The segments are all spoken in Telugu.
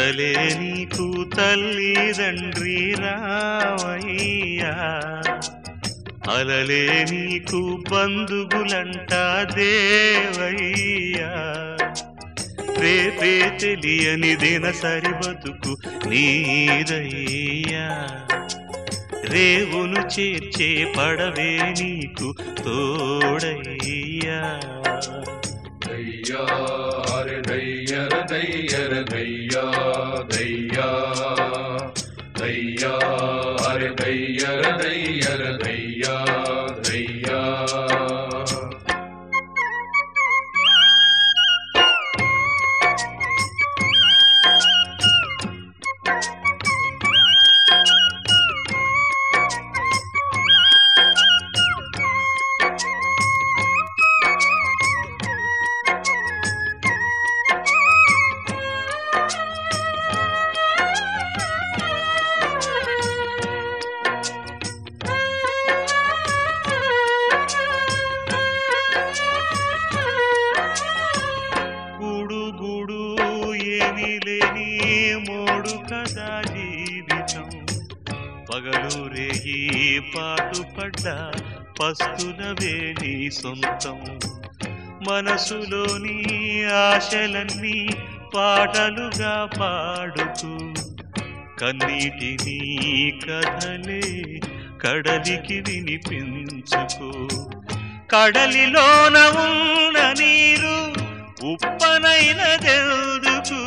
కడలే నీకు తల్లిదండ్రి రావయ్యా, అలలే నీకు బంధువులంట దేవయ్యా. రేపే తెలియని దినసరి బతుకు నీదయ్యా, రేవును చేర్చే పడవే నీకు తోడయ్యా. దయ్యా రే దయ్యర దయ్యర దయ్యా దయ్యా దయ్యా రే దయ్యర దయ్యర దయ్యా దయ్యా. ఏమీ లేని మోడు కదా జీవితం, పగలు రేయి పాటుపడ్డ పస్తులవే నీ సొంతం. మనసులోని ఆశలన్నీ పాటలుగా పాడుతూ కన్నీటిని కథలే కడలికి వినిపించుకో. కడలిలోన ఉన్న నీరు ఉప్పనైనదెందుకు,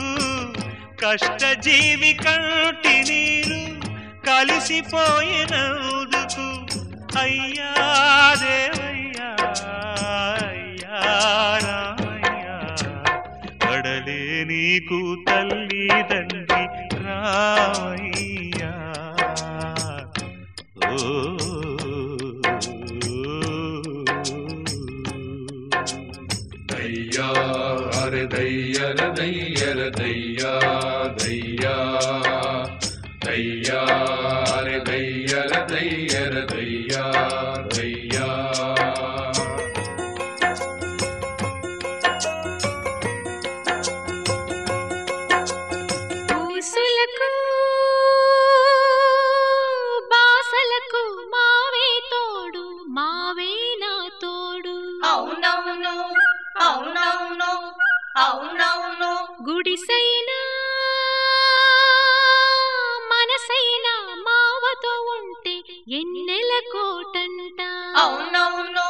కష్టజీవి కంటి నీరు కలిసిపోయినందుకు. అయ్యా దేవయ్యా అయ్యా రామయ్యా, కడలే నీకు తల్లిదండ్రి రామయ్యా. ఓ దయ్యా రే దయ్యర దయ్యర దయ్యా దయ్యా దయ్యా రే దయ్యర దయ్యర దయ్యా దయ్యా. పూసులకు బాసలకు మావే తోడు, మావే నా తోడు. అవునవును అవునవును అవునవును. గుడిసైనా మనసైనా మావతో ఉంటే ఎన్నెల కోటంట. అవునవును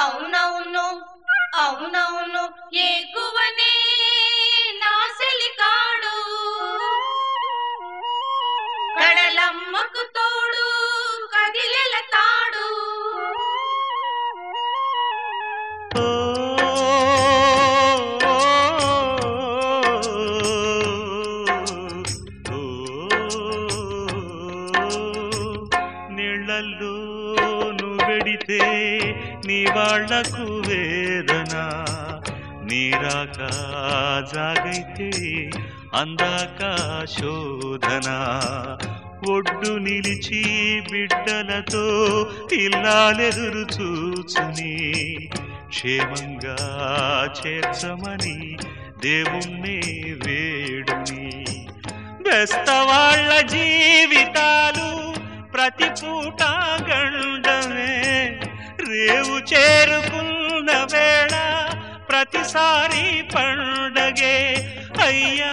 అవునవును అవునవును. ఏగువనే నాసలికాడు, కడలమ్మకు తోడు కదిలెల తాడు. నీళ్ళల్లో నువ్వెడితే నీ వాళ్లకు వేదన, నీరాక జాగైతే అందాక శోధన. ఒడ్డు నిలిచి బిడ్డలతో ఇల్లాలెదురు చూచుని క్షేమంగా చేర్చమని దేవుణ్ణి వేడుని. బెస్తవాళ్ల జీవితాలు ప్రతి పూట గండమే, రేవు చేరుకున్న వేళ ప్రతిసారి పండగే. అయ్యా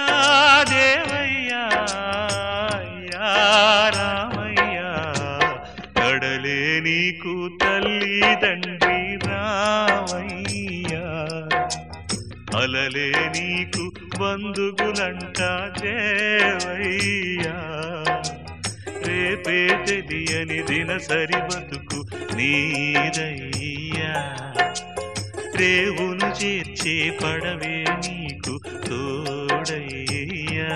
దేవయ్యా అయ్యా రామయ్యా, కడలే నీకు తల్లిదండ్రి రామయ్యా, అలలే నీకు బంధువులంట దేవయ్యా. రేపే తెలియని దినసరి బతుకు నీదయ్యా, రేవును చేర్చే పడవే నీకు తోడయ్యా.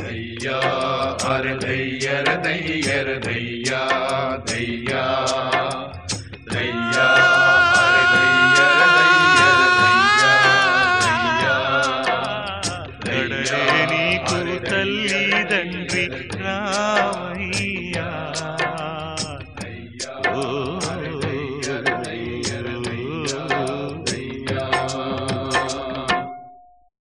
దయ్యా రే దయ్యర దయ్యర దయ్యా దయ్యా